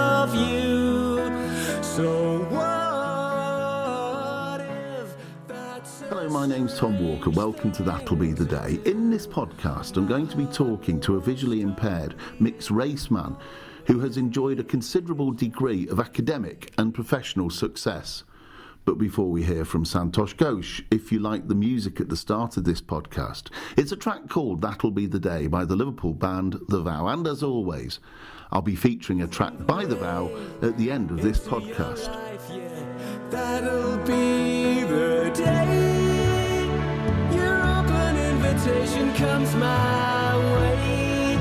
of you. So what if that's... Hello, my name's Tom Walker. Welcome to That'll Be the Day. In this podcast, I'm going to be talking to a visually impaired mixed race man who has enjoyed a considerable degree of academic and professional success. But before we hear from Santosh Ghosh, if you like the music at the start of this podcast, it's a track called That'll Be the Day by the Liverpool band The Vow. And as always, I'll be featuring a track by The Vow at the end of this podcast. That'll be the day your open invitation comes my way.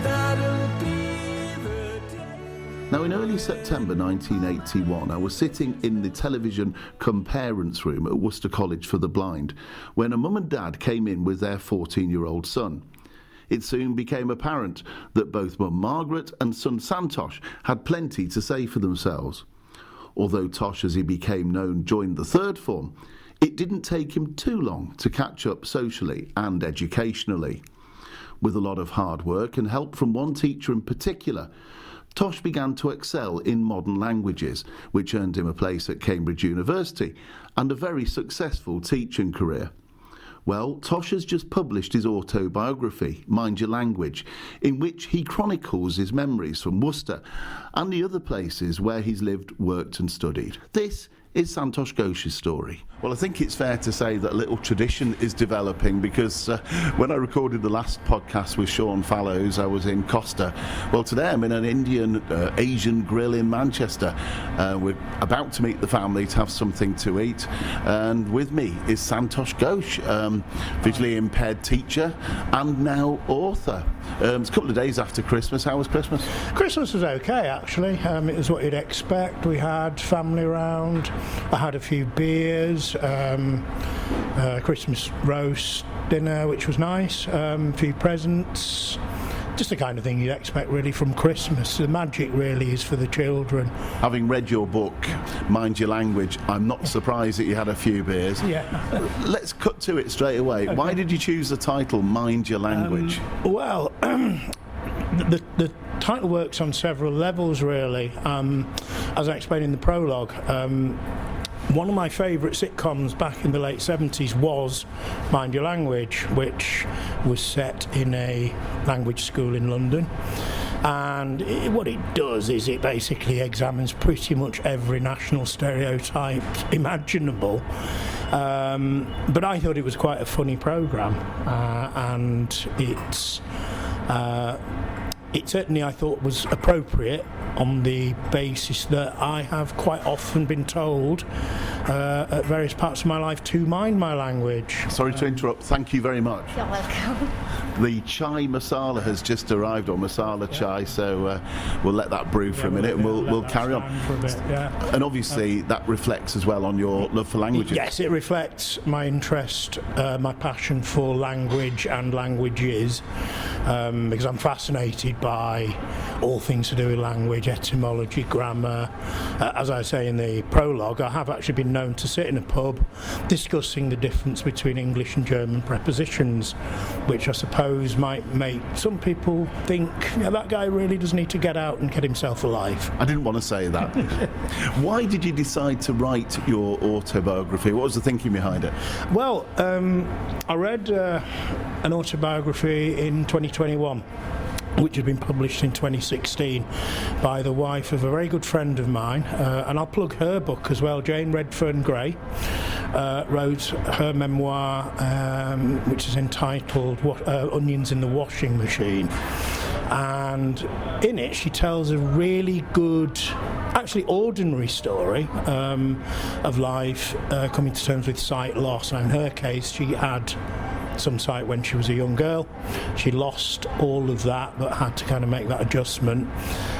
That'll be the day. Now, in early September 1981, I was sitting in the television parents room at Worcester College for the Blind when a mum and dad came in with their 14-year-old son. It soon became apparent that both mum Margaret and son Santosh had plenty to say for themselves. Although Tosh, as he became known, joined the third form, it didn't take him too long to catch up socially and educationally. With a lot of hard work and help from one teacher in particular, Tosh began to excel in modern languages, which earned him a place at Cambridge University and a very successful teaching career. Well, Tosh has just published his autobiography, Mind Your Language, in which he chronicles his memories from Worcester and the other places where he's lived, worked and studied. This is Santosh Ghosh's story. Well, I think it's fair to say that a little tradition is developing because when I recorded the last podcast with Sean Fallows, I was in Costa. Well, today I'm in an Indian Asian grill in Manchester. We're about to meet the family to have something to eat. And with me is Santosh Ghosh, visually impaired teacher and now author. It's a couple of days after Christmas. How was Christmas? Christmas was okay, actually. It was what you'd expect. We had family around. I had a few beers, Christmas roast dinner, which was nice, a few presents. Just the kind of thing you'd expect really from Christmas. The magic really is for the children. Having read your book, Mind Your Language, I'm not surprised that you had a few beers. Yeah. Let's cut to it straight away. Okay. Why did you choose the title, Mind Your Language? The title works on several levels really. As I explained in the prologue, one of my favourite sitcoms back in the late 70s was Mind Your Language, which was set in a language school in London. And what it does is it basically examines pretty much every national stereotype imaginable. But I thought it was quite a funny programme, and it certainly, I thought, was appropriate on the basis that I have quite often been told at various parts of my life to mind my language. Sorry to interrupt. Thank you very much. You're welcome. The chai masala has just arrived, or masala chai, so we'll let that brew for a minute and we'll carry on. For a bit, And obviously that reflects as well on your love for languages. Yes, it reflects my interest, my passion for language and languages, because I'm fascinated by all things to do with language, etymology, grammar. As I say in the prologue, I have actually been known to sit in a pub discussing the difference between English and German prepositions, which I suppose might make some people think, yeah, that guy really does need to get out and get himself a life. I didn't want to say that. Why did you decide to write your autobiography? What was the thinking behind it? Well, I read an autobiography in 2021, which had been published in 2016 by the wife of a very good friend of mine, and I'll plug her book as well. Jane Redfern Gray wrote her memoir, which is entitled Onions in the Washing Machine, and in it she tells a really good, actually ordinary story of life, coming to terms with sight loss. And in her case, she had some sight when she was a young girl. She lost all of that, but had to kind of make that adjustment.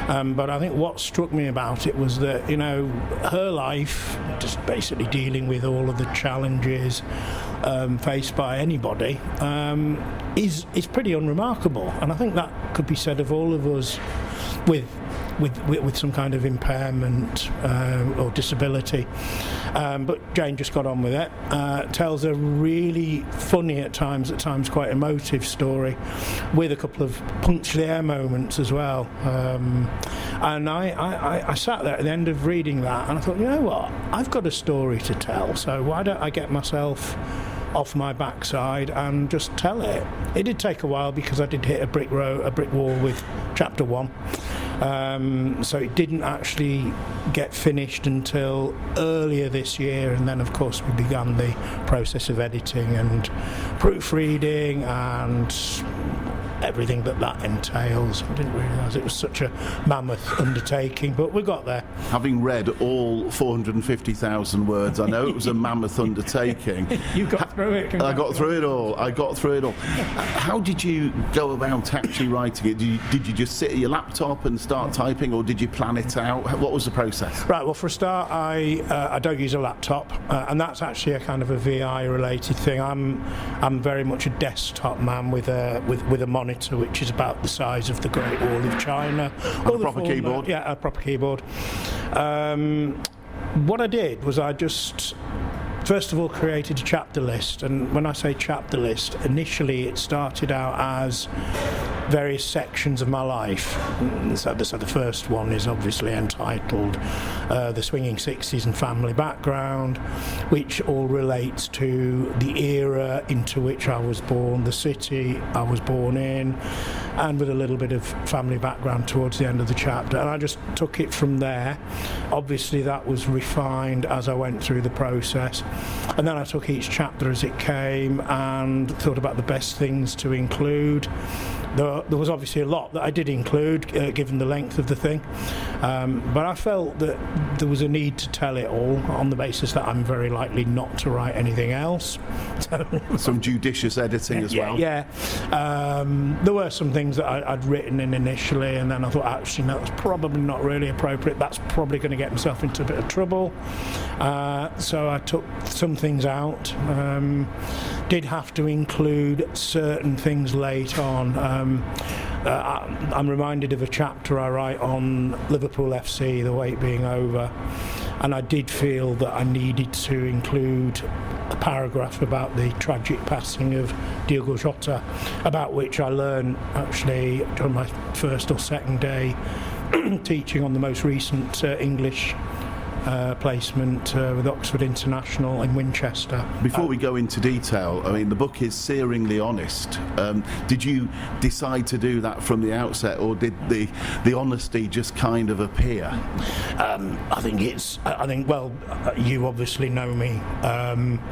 But I think what struck me about it was that, you know, her life, just basically dealing with all of the challenges faced by anybody, is pretty unremarkable. And I think that could be said of all of us with with some kind of impairment or disability. But Jane just got on with it. Tells a really funny at times quite emotive story, with a couple of punch the air moments as well. And I sat there at the end of reading that, and I thought, you know what, I've got a story to tell, so why don't I get myself off my backside and just tell it. It did take a while because I did hit a brick wall with chapter 1, so it didn't actually get finished until earlier this year, and then of course we began the process of editing and proofreading and everything that entails. I didn't realise it was such a mammoth undertaking, but we got there. Having read all 450,000 words, I know it was a mammoth undertaking. You got through it. I got through it all. How did you go about actually writing it? Did you just sit at your laptop and start typing, or did you plan it out? What was the process? Right, well, for a start, I don't use a laptop, and that's actually a kind of a VI-related thing. I'm very much a desktop man with a monitor which is about the size of the Great Wall of China. And a proper keyboard? Yeah, a proper keyboard. What I did was I just, first of all, created a chapter list. And when I say chapter list, initially it started out as various sections of my life. So the first one is obviously entitled The Swinging 60s and Family Background, which all relates to the era into which I was born, the city I was born in, and with a little bit of family background towards the end of the chapter. And I just took it from there. Obviously that was refined as I went through the process. And then I took each chapter as it came and thought about the best things to include. There was obviously a lot that I did include, given the length of the thing, but I felt that there was a need to tell it all on the basis that I'm very likely not to write anything else. Some judicious editing as well. Yeah. There were some things that I'd written in initially, and then I thought, actually, no, that's probably not really appropriate. That's probably going to get myself into a bit of trouble. So I took some things out. Did have to include certain things late on. I'm reminded of a chapter I write on Liverpool FC, the wait being over, and I did feel that I needed to include a paragraph about the tragic passing of Diogo Jota, about which I learned actually during my first or second day teaching on the most recent English placement with Oxford International in Winchester. Before we go into detail, I mean, the book is searingly honest. Did you decide to do that from the outset, or did the honesty just kind of appear? I think, well, you obviously know me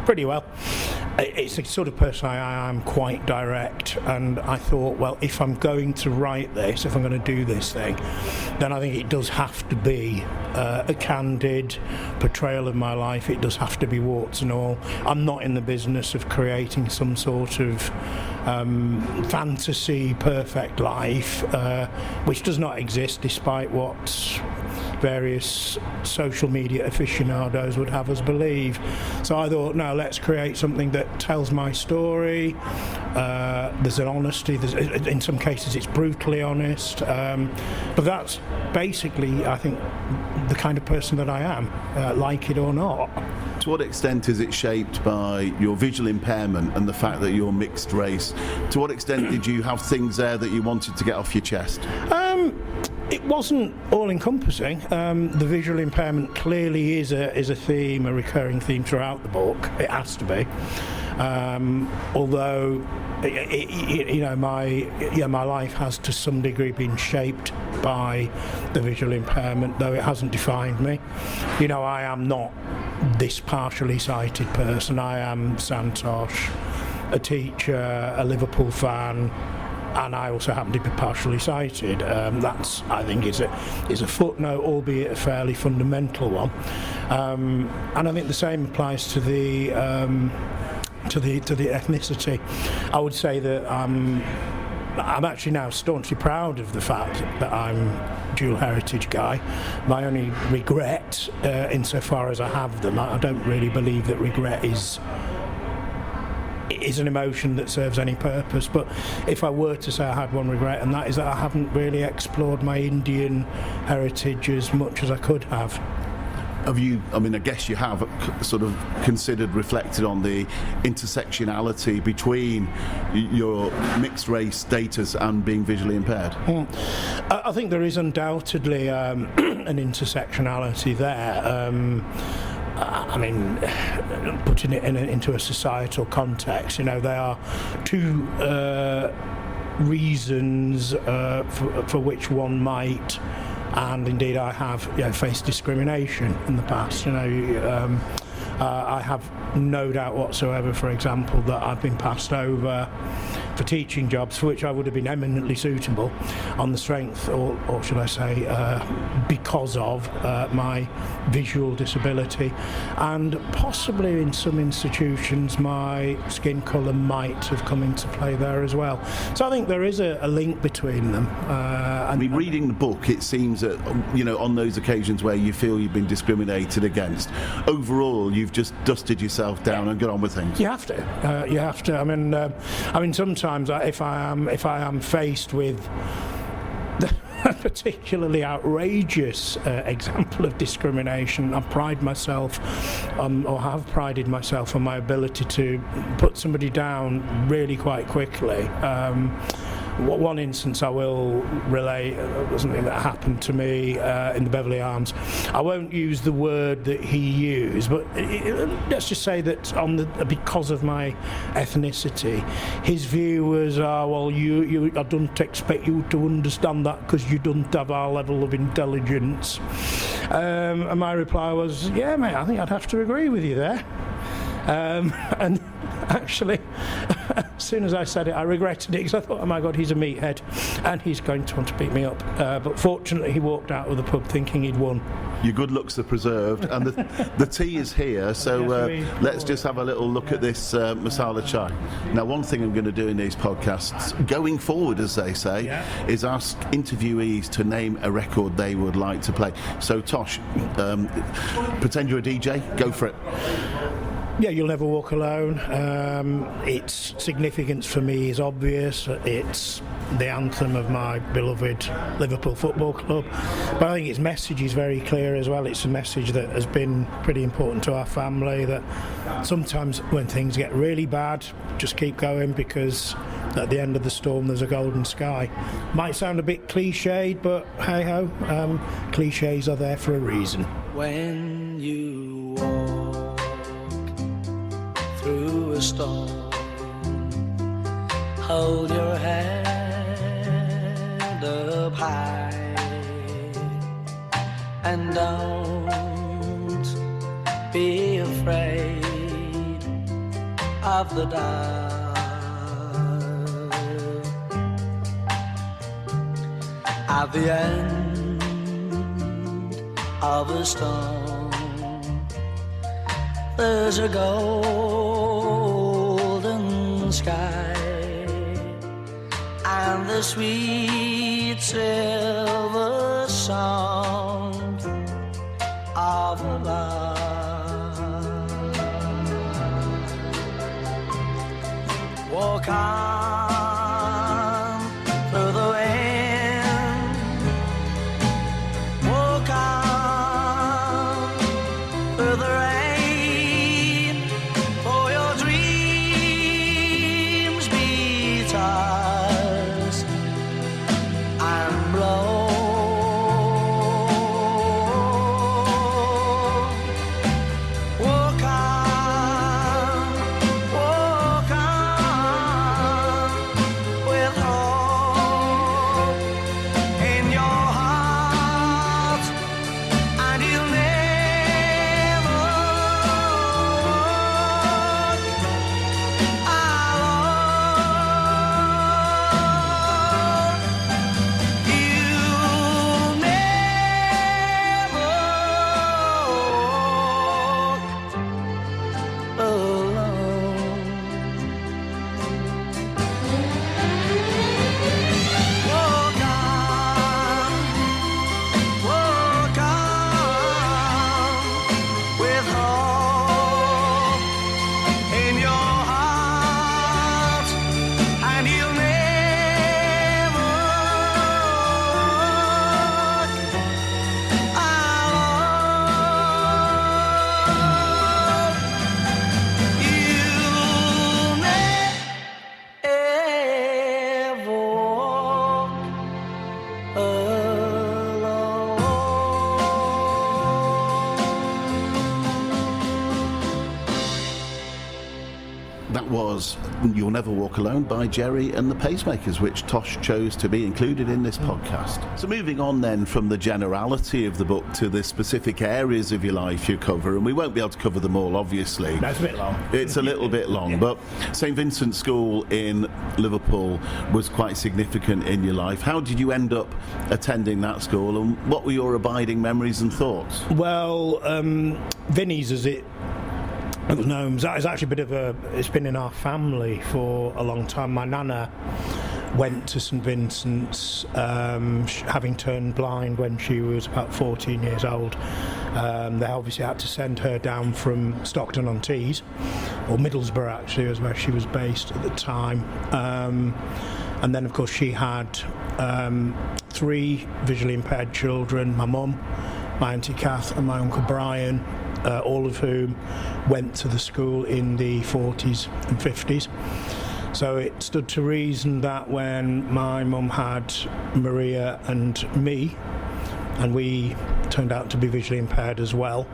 pretty well. It's the sort of person I am, quite direct, and I thought, well, if I'm going to write this, if I'm going to do this thing, then I think it does have to be a candid portrayal of my life. It does have to be warts and all. I'm not in the business of creating some sort of fantasy perfect life, which does not exist, despite what various social media aficionados would have us believe. So I thought, no, let's create something that tells my story. There's an honesty, in some cases it's brutally honest, but that's basically, I think, the kind of person that I am, like it or not. To what extent is it shaped by your visual impairment and the fact that you're mixed race? To what extent did you have things there that you wanted to get off your chest? It wasn't all-encompassing. The visual impairment clearly is a theme, a recurring theme throughout the book. It has to be. Although, my life has to some degree been shaped by the visual impairment, though it hasn't defined me. I am not this partially sighted person. I am Santosh, a teacher, a Liverpool fan, and I also happen to be partially sighted. That's, I think, is a footnote, albeit a fairly fundamental one. And I think the same applies to the ethnicity. I would say that I'm actually now staunchly proud of the fact that I'm a dual heritage guy. My only regret, insofar as I have them, I don't really believe that regret is is an emotion that serves any purpose. But if I were to say I had one regret, and that is that I haven't really explored my Indian heritage as much as I could have. Have you, I mean, I guess you have sort of considered, reflected on the intersectionality between your mixed race status and being visually impaired? I think there is undoubtedly an intersectionality there. I mean, putting it into a societal context, you know, there are two reasons for which one might, and indeed I have, faced discrimination in the past. I have no doubt whatsoever, for example, that I've been passed over for teaching jobs for which I would have been eminently suitable on the strength, or should I say, because of my visual disability, and possibly in some institutions my skin colour might have come into play there as well. So I think there is a link between them. I mean, reading the book, it seems that, on those occasions where you feel you've been discriminated against, overall you've just dusted yourself down and got on with things. You have to. You have to. I mean, sometimes if I am faced with a particularly outrageous example of discrimination, I pride myself, or have prided myself on my ability to put somebody down really quite quickly. One instance I will relate was something that happened to me in the Beverley Arms. I won't use the word that he used, but let's just say that because of my ethnicity, his view was, well, I don't expect you to understand that because you don't have our level of intelligence. And my reply was, yeah, mate, I think I'd have to agree with you there. And actually, as soon as I said it, I regretted it, because I thought, oh my God, he's a meathead and he's going to want to beat me up. But fortunately, he walked out of the pub thinking he'd won. Your good looks are preserved, and the tea is here, so let's just have a little look at this masala chai. Now, one thing I'm going to do in these podcasts, going forward, as they say, is ask interviewees to name a record they would like to play. So, Tosh, pretend you're a DJ, go for it. Yeah, You'll Never Walk Alone. Its significance for me is obvious. It's the anthem of my beloved Liverpool Football Club. But I think its message is very clear as well. It's a message that has been pretty important to our family, that sometimes when things get really bad, just keep going, because at the end of the storm there's a golden sky. Might sound a bit cliched, but hey-ho, cliches are there for a reason. When you walk through a storm, hold your head up high, and don't be afraid of the dark. At the end of a storm, there's a golden sky and the sweet silver sound of love. Walk on through the wind, walk on through the rain, for your dreams be tossed and blown. was You'll Never Walk Alone by Jerry and the Pacemakers, which Tosh chose to be included in this podcast. So moving on then from the generality of the book to the specific areas of your life you cover, and we won't be able to cover them all, obviously. That's a bit long. It's a little bit long, but St Vincent's School in Liverpool was quite significant in your life. How did you end up attending that school, and what were your abiding memories and thoughts? Well, Vinnie's, as it was known, it's actually a bit of it's been in our family for a long time. My nana went to St Vincent's, having turned blind when she was about 14 years old. They obviously had to send her down from Stockton-on-Tees, or Middlesbrough actually was where she was based at the time. And then of course she had 3 visually impaired children, my mum, my Auntie Kath and my Uncle Brian, all of whom went to the school in the 40s and 50s. So it stood to reason that when my mum had Maria and me, and we turned out to be visually impaired as well,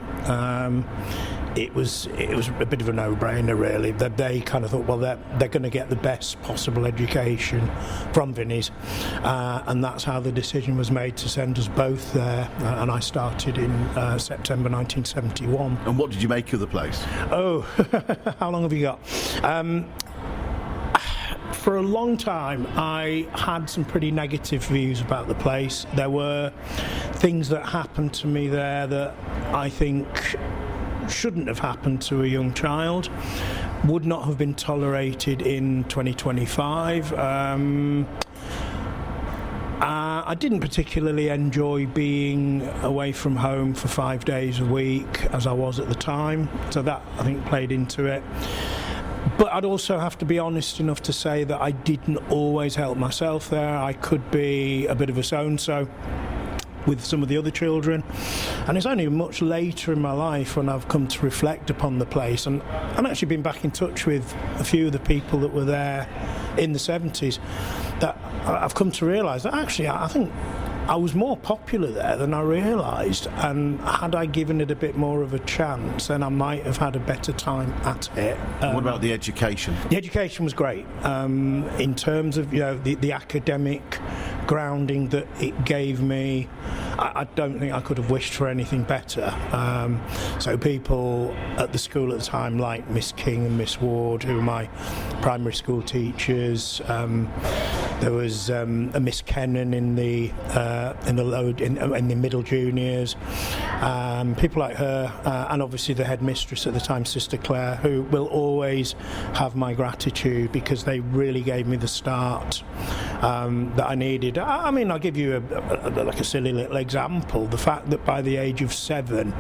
it was a bit of a no-brainer really. That they kind of thought, well, they're going to get the best possible education from Vinnie's, and that's how the decision was made to send us both there. And I started in September 1971. And what did you make of the place? Oh, how long have you got? For a long time, I had some pretty negative views about the place. There were things that happened to me there that I think shouldn't have happened to a young child, would not have been tolerated in 2025. I didn't particularly enjoy being away from home for 5 days a week, as I was at the time, so that, I think, played into it. But I'd also have to be honest enough to say that I didn't always help myself there. I could be a bit of a so-and-so with some of the other children, and it's only much later in my life when I've come to reflect upon the place, and I've actually been back in touch with a few of the people that were there in the 70s, that I've come to realise that actually I think I was more popular there than I realised, and had I given it a bit more of a chance, then I might have had a better time at it. What about the education? The education was great, in terms of the academic grounding that it gave me. I don't think I could have wished for anything better. So people at the school at the time, like Miss King and Miss Ward, who were my primary school teachers. There was a Miss Kennan in the middle juniors. People like her, and obviously the headmistress at the time, Sister Claire, who will always have my gratitude, because they really gave me the start that I needed. I mean, I'll give you like a silly little example. The fact that by the age of 7,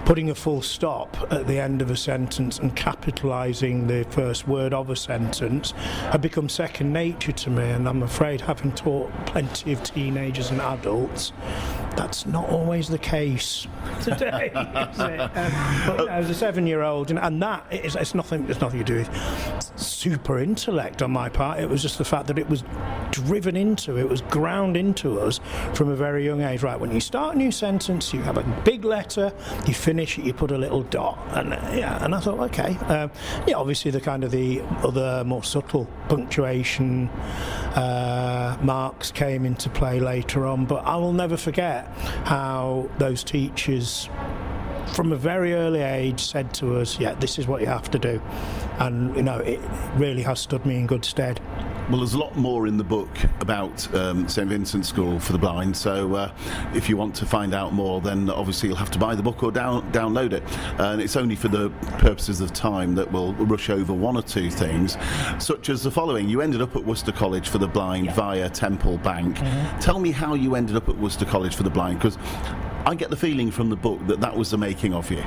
putting a full stop at the end of a sentence and capitalising the first word of a sentence had become second nature to me, and I'm afraid, having taught plenty of teenagers and adults, that's not always the case today, is it? But as a 7-year-old, and that it's nothing to do with super intellect on my part. It was just the fact that it was driven into, it was ground into us from a very young age. Right, when you start a new sentence, you have a big letter, you finish it, you put a little dot, and I thought, okay, obviously the kind of the other more subtle punctuation marks came into play later on, but I will never forget how those teachers from a very early age said to us, this is what you have to do, and it really has stood me in good stead. Well, there's a lot more in the book about St Vincent's School for the Blind, so if you want to find out more, then obviously you'll have to buy the book or download it, and it's only for the purposes of time that we'll rush over one or two things, such as the following. You ended up at Worcester College for the Blind via Temple Bank. Mm-hmm. Tell me how you ended up at Worcester College for the Blind, because I get the feeling from the book that was the making of you.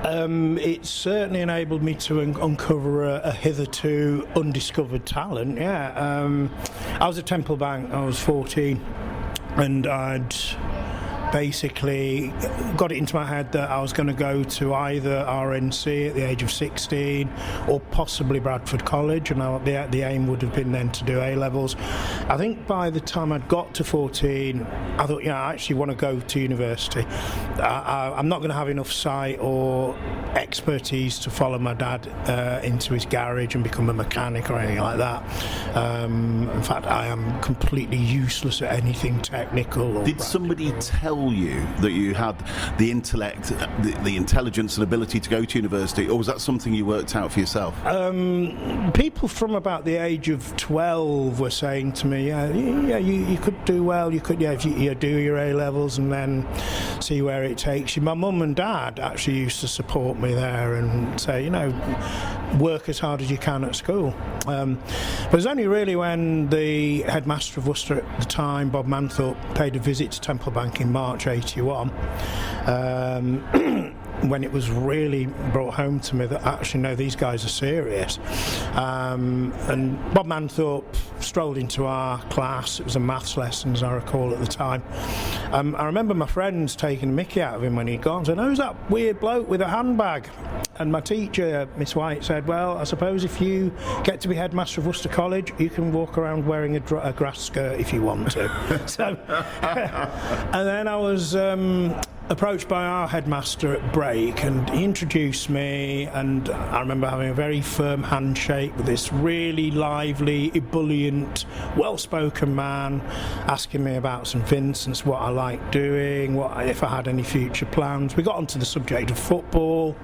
It certainly enabled me to uncover a hitherto undiscovered talent. I was at Temple Bank. I was 14, and I'd basically got it into my head that I was going to go to either RNC at the age of 16 or possibly Bradford College, and the aim would have been then to do A-levels. I think by the time I'd got to 14, I thought, I actually want to go to university. I'm not going to have enough sight or expertise to follow my dad into his garage and become a mechanic or anything like that. In fact, I am completely useless at anything technical. Did somebody tell you that you had the intellect, the intelligence and ability to go to university, or was that something you worked out for yourself? People from about the age of 12 were saying to me, you could do well, you could, if you do your A-levels and then see where it takes you. My mum and dad actually used to support me there and say, work as hard as you can at school. But it was only really when the headmaster of Worcester at the time, Bob Manthorpe, paid a visit to Temple Bank in March 81, when it was really brought home to me that actually, no, these guys are serious. And Bob Manthorpe strolled into our class. It was a maths lesson, as I recall, at the time. I remember my friends taking a mickey out of him when he'd gone, saying, "Who's that weird bloke with a handbag?" And my teacher, Miss White, said, "Well, I suppose if you get to be headmaster of Worcester College, you can walk around wearing a grass skirt if you want to." So, and then I was approached by our headmaster at break, and he introduced me, and I remember having a very firm handshake with this really lively, ebullient, well-spoken man, asking me about St Vincent's, what I liked doing, if I had any future plans. We got onto the subject of football.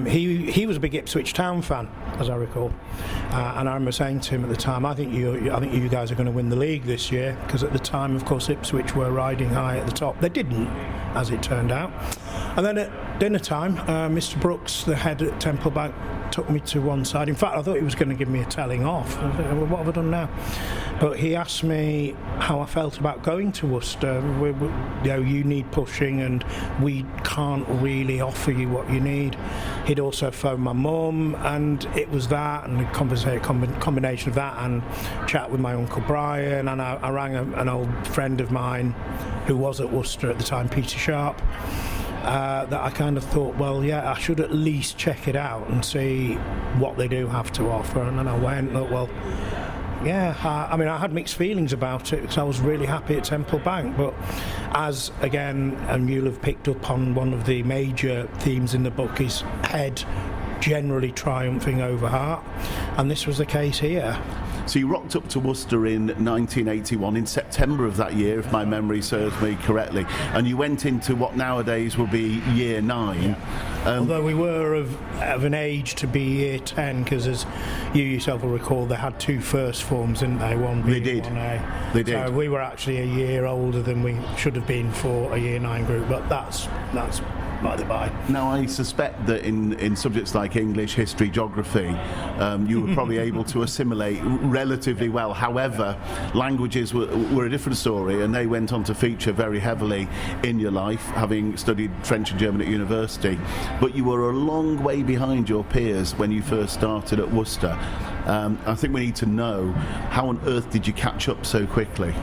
He was a big Ipswich Town fan, as I recall, and I remember saying to him at the time, I think you guys are going to win the league this year, because at the time, of course, Ipswich were riding high at the top. They didn't, as it turned out. And then at dinner time, Mr Brooks, the head at Temple Bank, took me to one side. In fact, I thought he was going to give me a telling off. I thought, well, what have I done now? But he asked me how I felt about going to Worcester. You need pushing and we can't really offer you what you need. He'd also phoned my mum, and it was that and a combination of that and chat with my Uncle Brian, and I rang an old friend of mine who was at Worcester at the time, Peter Sharp, that I kind of thought, well, I should at least check it out and see what they do have to offer. And then I went and thought, well, I had mixed feelings about it because I was really happy at Temple Bank, but as, again, and you'll have picked up on one of the major themes in the book, is head generally triumphing over heart, and this was the case here. So you rocked up to Worcester in 1981, in September of that year, if my memory serves me correctly, and you went into what nowadays will be Year 9. Although we were of an age to be Year 10, because as you yourself will recall, they had two first forms, didn't they? One being they did. 1A. They did. So we were actually a year older than we should have been for a Year 9 group, but that's by the by. Now, I suspect that in subjects like English, history, geography, you were probably able to assimilate relatively well. However, languages were a different story, and they went on to feature very heavily in your life, having studied French and German at university. But you were a long way behind your peers when you first started at Worcester. I think we need to know, how on earth did you catch up so quickly?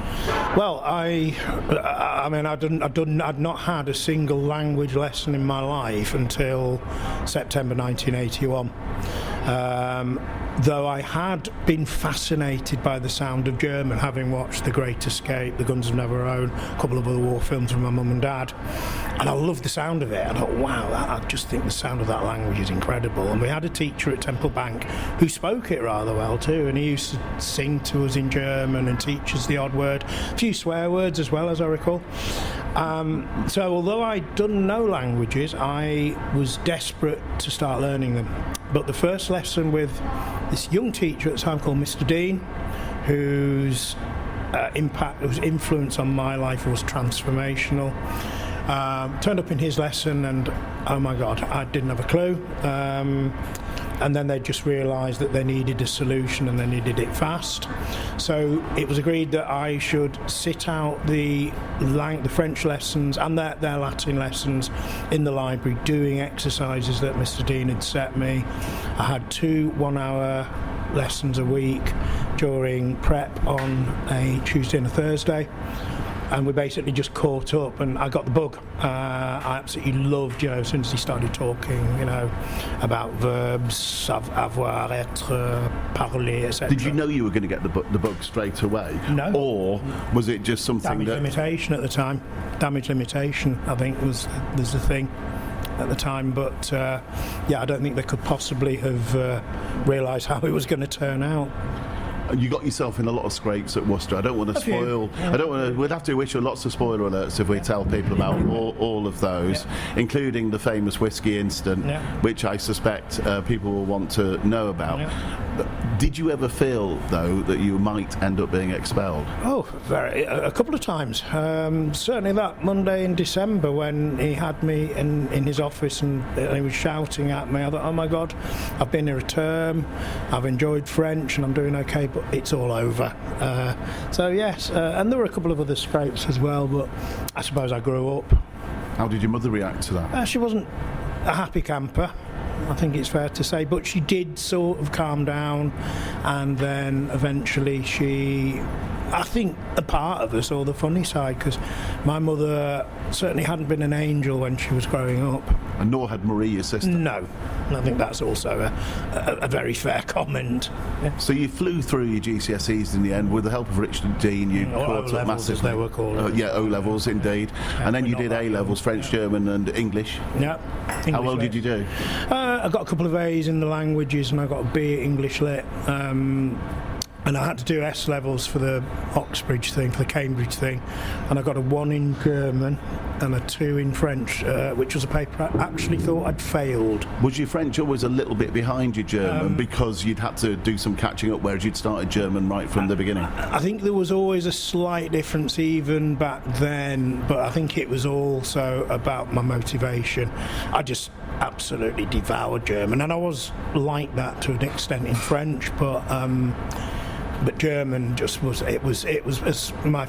Well, I'd not had a single language lesson in my life until September 1981. Though I had been fascinated by the sound of German, having watched The Great Escape, The Guns of Navarone, a couple of other war films with my mum and dad, and I loved the sound of it. I thought, wow, I just think the sound of that language is incredible. And we had a teacher at Temple Bank who spoke it rather well too, and he used to sing to us in German and teach us the odd word, a few swear words as well, as I recall. So although I'd done no languages, I was desperate to start learning them. But the first lesson with this young teacher at the time called Mr Dean, whose influence on my life was transformational, turned up in his lesson, and oh my God, I didn't have a clue. And then they just realised that they needed a solution and they needed it fast. So it was agreed that I should sit out the French lessons and their Latin lessons in the library, doing exercises that Mr Dean had set me. I had 2 1-hour lessons a week during prep on a Tuesday and a Thursday. and we basically just caught up, and I got the bug. I absolutely loved, as soon as he started talking, about verbs, avoir, être, parler, etc. Did you know you were going to get the bug straight away? No. Or was it just something Damage limitation at the time. Damage limitation, I think, was the thing at the time. But I don't think they could possibly have realised how it was going to turn out. You got yourself in a lot of scrapes at Worcester. I don't want to spoil. Yeah. I don't want to. We'd have to issue lots of spoiler alerts if we tell people about all of those, including the famous whiskey incident, which I suspect people will want to know about. Did you ever feel, though, that you might end up being expelled? Oh, a couple of times. Certainly that Monday in December when he had me in his office and he was shouting at me. I thought, oh my God, I've been here a term, I've enjoyed French and I'm doing okay, but it's all over. So yes, and there were a couple of other scrapes as well, but I suppose I grew up. How did your mother react to that? She wasn't a happy camper, I think it's fair to say, but she did sort of calm down, and then eventually I think a part of her saw the funny side, because my mother certainly hadn't been an angel when she was growing up. And nor had Marie, your sister? No. I think that's also a very fair comment. Yeah. So you flew through your GCSEs in the end with the help of Richard Dean. You caught up massively. They were called. O-levels indeed. And then you did A-levels, French, German and English. Yeah. How well did you do? I got a couple of A's in the languages and I got a B at English Lit. And I had to do S-levels for the Oxbridge thing, for the Cambridge thing, and I got a 1 in German and a 2 in French, which was a paper I actually thought I'd failed. Was your French always a little bit behind your German because you'd had to do some catching up, whereas you'd started German right from the beginning? I think there was always a slight difference even back then, but I think it was also about my motivation. I just absolutely devoured German, and I was like that to an extent in French, but German just was, it was as my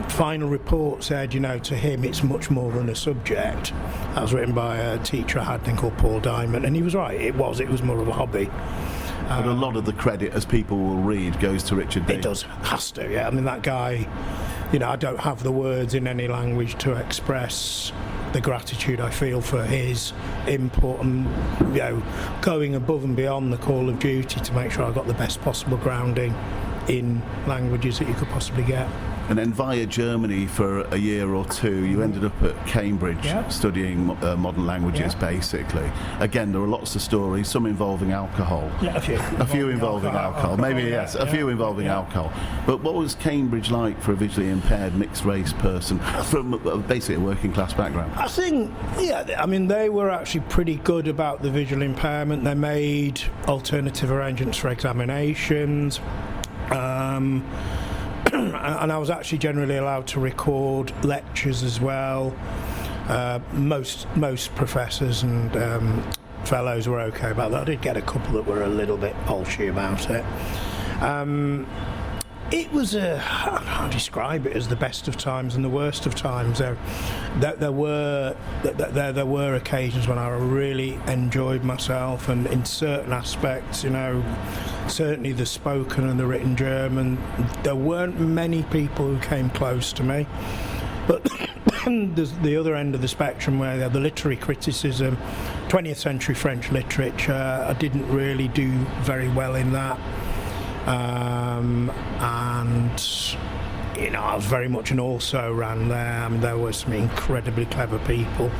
final report said, to him it's much more than a subject. That was written by a teacher I had then called Paul Diamond, and he was right, it was more of a hobby. But a lot of the credit, as people will read, goes to Richard Dean. It does, has to, yeah. I mean, that guy, I don't have the words in any language to express the gratitude I feel for his input and going above and beyond the call of duty to make sure I got the best possible grounding in languages that you could possibly get. And then via Germany for a year or two, you ended up at Cambridge studying modern languages, basically. Again, there are lots of stories, some involving alcohol. Yeah, a few involving alcohol. Maybe, yes, a few involving alcohol. But what was Cambridge like for a visually impaired mixed-race person from basically a working-class background? I think, they were actually pretty good about the visual impairment. They made alternative arrangements for examinations. And I was actually generally allowed to record lectures as well. Most professors and fellows were okay about that. I did get a couple that were a little bit bolshy about it. It was I'll describe it as the best of times and the worst of times. There were occasions when I really enjoyed myself, and in certain aspects, certainly the spoken and the written German, there weren't many people who came close to me. But there's the other end of the spectrum where the literary criticism, 20th century French literature, I didn't really do very well in that. And I was very much an also-ran there. I mean, there were some incredibly clever people.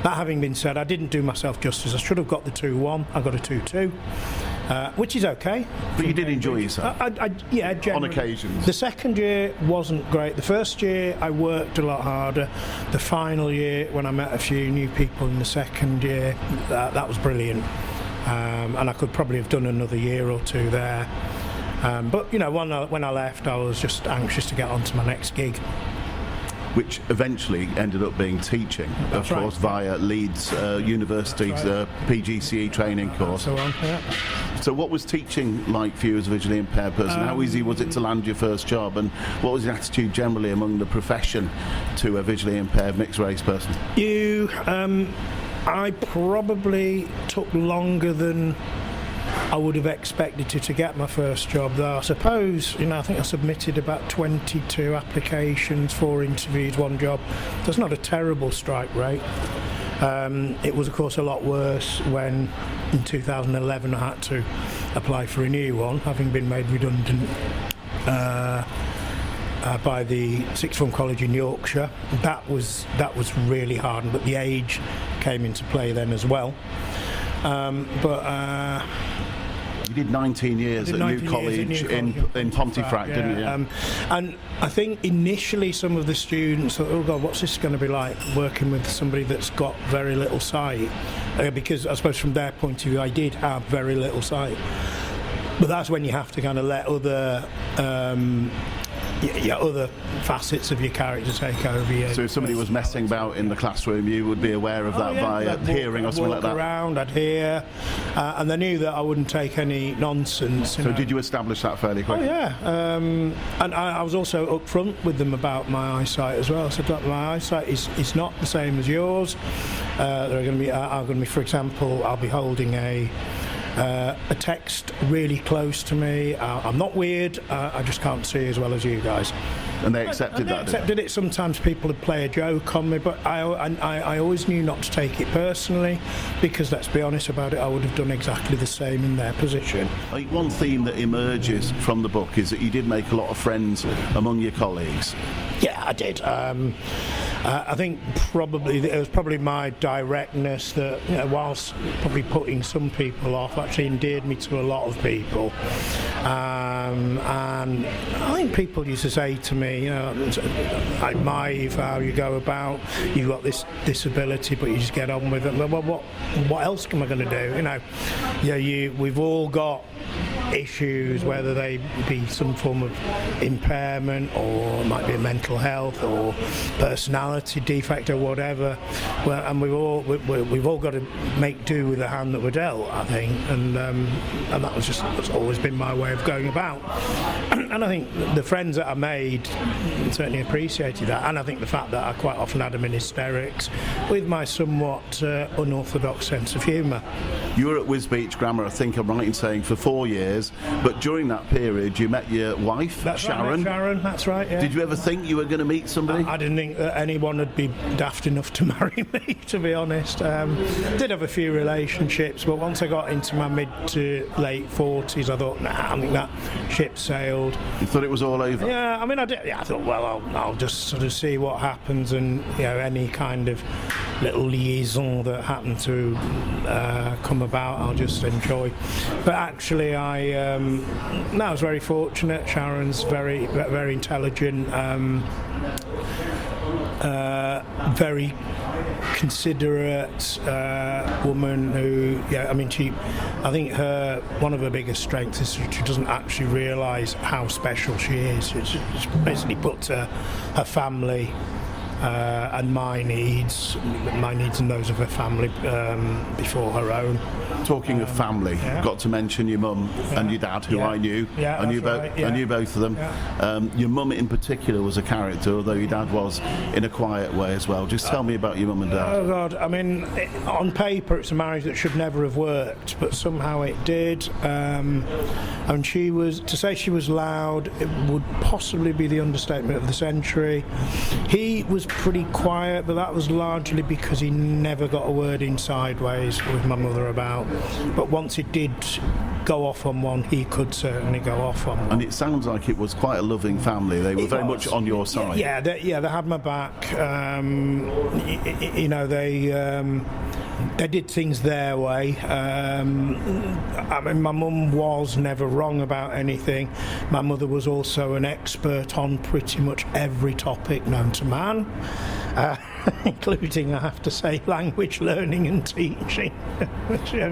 That having been said, I didn't do myself justice. I should have got the 2-1. I got a 2-2, which is okay. But you did enjoy yourself? Yeah, generally. On occasions? The second year wasn't great. The first year I worked a lot harder. The final year, when I met a few new people in the second year, that was brilliant. And I could probably have done another year or two there. But when I left, I was just anxious to get on to my next gig. Which eventually ended up being teaching, of course, via Leeds University's PGCE training course. So on, yeah. So what was teaching like for you as a visually impaired person? How easy was it to land your first job, and what was the attitude generally among the profession to a visually impaired mixed race person? I probably took longer than I would have expected to get my first job, though I suppose, I think I submitted about 22 applications, 4 interviews, 1 job. That's not a terrible strike rate. It was, of course, a lot worse when in 2011 I had to apply for a new one, having been made redundant by the Sixth Form College in Yorkshire. That was really hard, but the age came into play then as well. You did 19 years at New College in Pontefract, didn't you? And I think initially some of the students thought, oh God, what's this going to be like, working with somebody that's got very little sight? Because I suppose from their point of view, I did have very little sight. But that's when you have to kind of let other other facets of your character take over you. So if somebody was messing about in the classroom, you would be aware of that via hearing or something like that? I'd walk around, I'd hear, and they knew that I wouldn't take any nonsense. So did you establish that fairly quickly? Oh yeah, and I was also upfront with them about my eyesight as well. I said, look, my eyesight is not the same as yours. There are going to be, for example, I'll be holding a text really close to me. I'm not weird, I just can't see as well as you guys. And they accepted that? Accepted it. Sometimes people would play a joke on me, but I always knew not to take it personally, because let's be honest about it, I would have done exactly the same in their position. I think one theme that emerges from the book is that you did make a lot of friends among your colleagues. Yeah, I did. I think it was probably my directness that, whilst probably putting some people off, actually endeared me to a lot of people. And I think people used to say to me, I admire you for how you go about. You've got this disability, but you just get on with it. Well, what else am I going to do? We've all got issues, whether they be some form of impairment, or it might be a mental health or personality defect or whatever. Well, and we've all got to make do with the hand that we're dealt, I think, and that's always been my way of going about. And I think the friends that I made certainly appreciated that, and I think the fact that I quite often had them in hysterics with my somewhat unorthodox sense of humour. You were at Wisbech Grammar, I think I'm right in saying, for 4 years, but during that period you met your wife, Sharon. Right, Sharon, that's right, yeah. Did you ever think you were going to meet somebody? I didn't think that anyone would be daft enough to marry me, to be honest. Did have a few relationships, but once I got into my mid to late 40s, I thought, I think that ship sailed. You thought it was all over? Yeah, I mean, I did. Yeah, I thought, well, I'll just sort of see what happens, and any kind of little liaison that happened to come about, I'll just enjoy. But actually, I was very fortunate. Sharon's very, very intelligent, very considerate woman who, I think one of her biggest strengths is she doesn't actually realise how special she is. She basically puts her family and my needs and those of her family before her own. Talking of family, got to mention your mum and your dad, who I knew. Yeah, I knew both of them. Yeah. Your mum in particular was a character, although your dad was in a quiet way as well. Just tell me about your mum and dad. Oh God, I mean, on paper it's a marriage that should never have worked, but somehow it did. And she was loud, it would possibly be the understatement of the century. He was pretty quiet, but that was largely because he never got a word in sideways with my mother about. But once it did go off on one, he could certainly go off on one. And it sounds like it was quite a loving family. They were very much on your side. Yeah, they had my back. They did things their way. I mean, my mum was never wrong about anything. My mother was also an expert on pretty much every topic known to man, including, I have to say, language learning and teaching.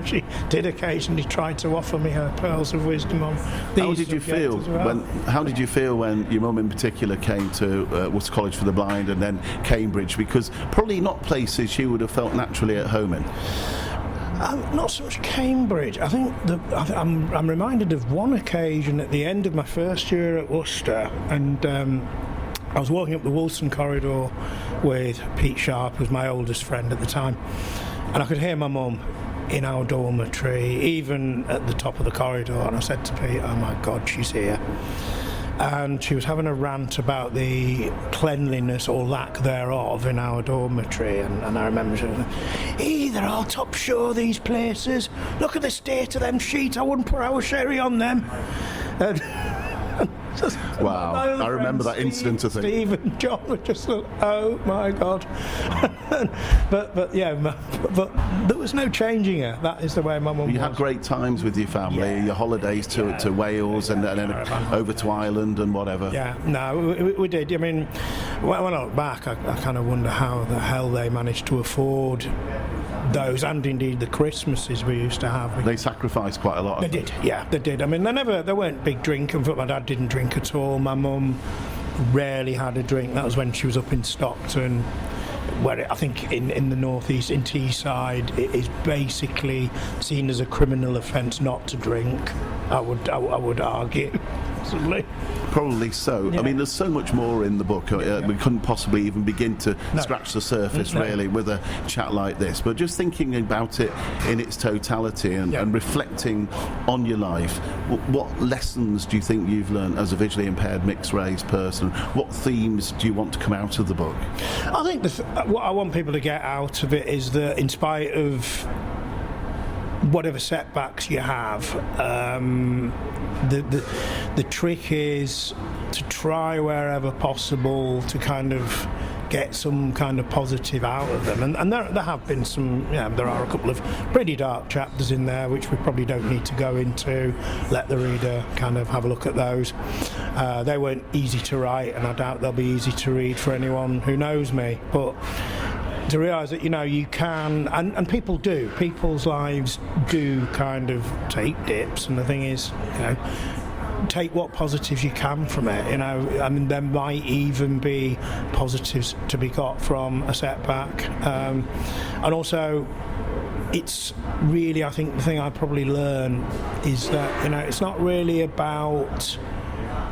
She did occasionally try to offer me her pearls of wisdom on these. How did you feel when your mum in particular came to Worcester College for the Blind and then Cambridge? Because probably not places you would have felt naturally at home in. Not so much Cambridge. I think I'm reminded of one occasion at the end of my first year at Worcester, and I was walking up the Woolston corridor with Pete Sharp, who was my oldest friend at the time, And I could hear my mum in our dormitory, even at the top of the corridor, and I said to Pete, oh my God, she's here. And she was having a rant about the cleanliness or lack thereof in our dormitory, and I remember she was like, hey, they're all top show, these places. Look at the state of them sheets, I wouldn't put our sherry on them. And wow, I remember that incident, I think. Steve and John were just like, oh my God. but there was no changing her. That is the way my mum was. You had great times with your family, your holidays to Wales and then over to Ireland and whatever. Yeah, no, we did. I mean, when I look back, I kind of wonder how the hell they managed to afford those, and indeed the Christmases we used to have. They sacrificed quite a lot. They did, yeah, they did. I mean, they weren't big drinkers. My dad didn't drink at all. My mum rarely had a drink. That was when she was up in Stockton, where I think in the northeast, in Teesside, it is basically seen as a criminal offence not to drink. I would argue. Probably so. Yeah. I mean, there's so much more in the book. We couldn't possibly even begin to scratch the surface, really, with a chat like this. But just thinking about it in its totality and reflecting on your life, what lessons do you think you've learned as a visually impaired mixed-race person? What themes do you want to come out of the book? I think what I want people to get out of it is that, in spite of whatever setbacks you have, the trick is to try wherever possible to kind of get some kind of positive out of them, and there have been some, there are a couple of pretty dark chapters in there which we probably don't need to go into. Let the reader kind of have a look at those. They weren't easy to write, and I doubt they'll be easy to read for anyone who knows me, but to realise that you can, and people do, people's lives do kind of take dips, and the thing is, take what positives you can from it. I mean, there might even be positives to be got from a setback, and also it's really, I think the thing I probably learn is that it's not really about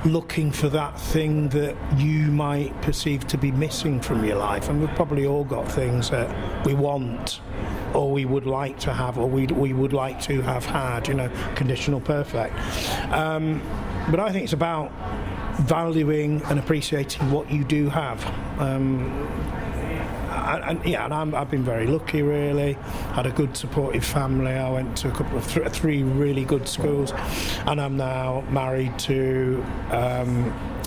looking for that thing that you might perceive to be missing from your life, and we've probably all got things that we want or we would like to have, or we would like to have had, conditional perfect, but I think it's about valuing and appreciating what you do have. I've been very lucky, really. Had a good supportive family. I went to a couple of three really good schools, and I'm now married to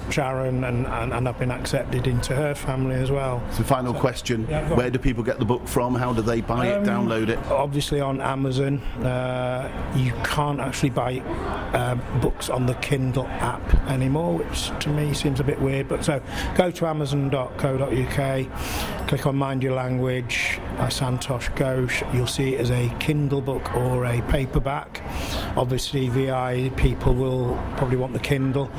Sharon, and I've been accepted into her family as well. So final question, where do people get the book from? How do they buy it, download it? Obviously on Amazon. You can't actually buy books on the Kindle app anymore, which to me seems a bit weird, but so go to amazon.co.uk, click on Mind Your Language by Santosh Ghosh. You'll see it as a Kindle book or a paperback. Obviously VI people will probably want the Kindle.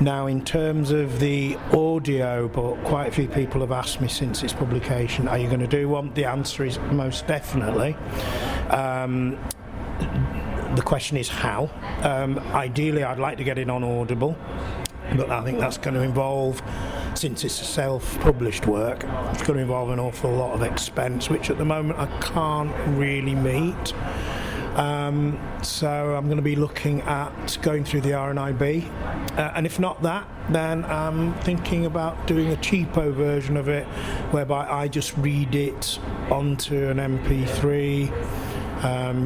Now, in terms of the audio book, quite a few people have asked me since its publication, are you going to do one? The answer is most definitely. The question is how. Ideally, I'd like to get it on Audible, but I think that's going to involve, since it's a self-published work, it's going to involve an awful lot of expense, which at the moment I can't really meet. So I'm going to be looking at going through the RNIB, and if not that, then I'm thinking about doing a cheapo version of it, whereby I just read it onto an MP3,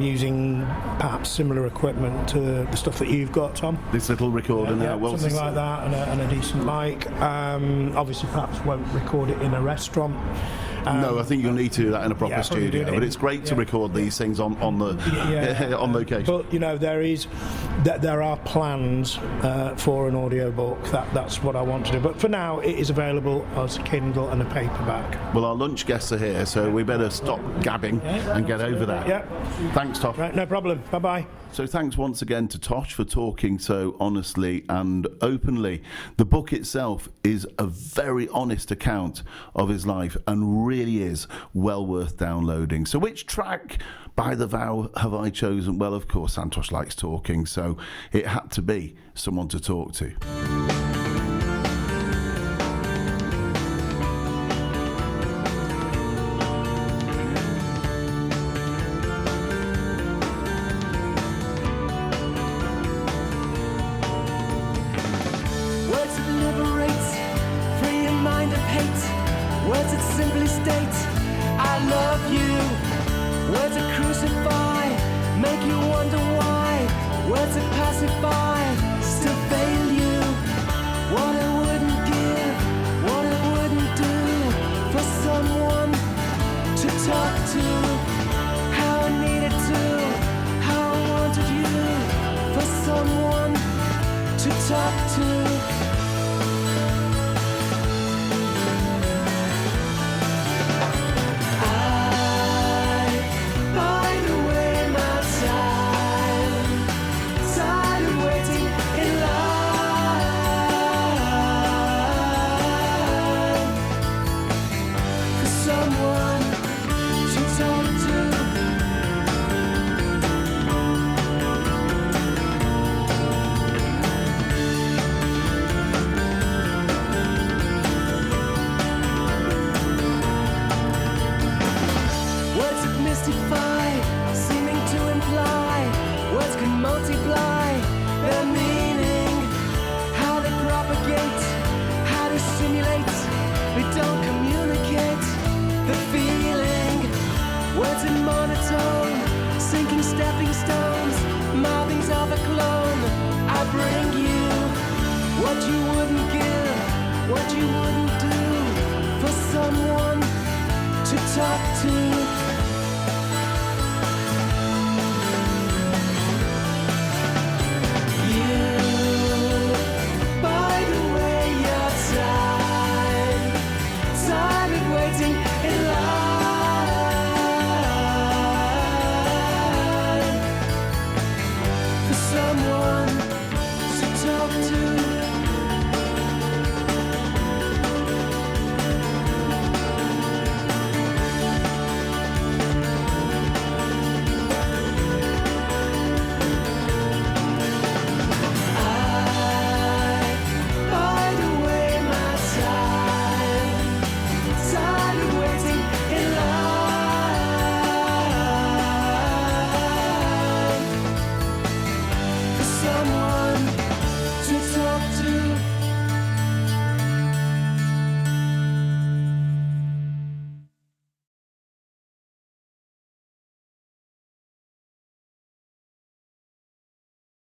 using perhaps similar equipment to the stuff that you've got, Tom. This little recorder now, something like that, and a decent mic. Obviously, perhaps won't record it in a restaurant. No, I think you'll need to do that in a proper studio. But it's great to record these things on on location. But there are plans for an audio book. That's what I want to do. But for now, it is available as a Kindle and a paperback. Well, our lunch guests are here, so we better stop gabbing and get over that. Yeah. Thanks, Tosh. Right, no problem. Bye bye. So thanks once again to Tosh for talking so honestly and openly. The book itself is a very honest account of his life and really is well worth downloading. So which track by The Vow have I chosen? Well, of course, Santosh likes talking, so it had to be someone to talk to. Words that crucify, make you wonder why. Words that pacify, still fail you. What I wouldn't give, what I wouldn't do for someone to talk to. How I needed to, how I wanted you for someone to talk to. Seeming to imply, words can multiply their meaning. How they propagate, how they simulate, they don't communicate the feeling. Words in monotone, sinking stepping stones, mouthings of a clone. I bring you what you wouldn't give, what you wouldn't do for someone to talk to.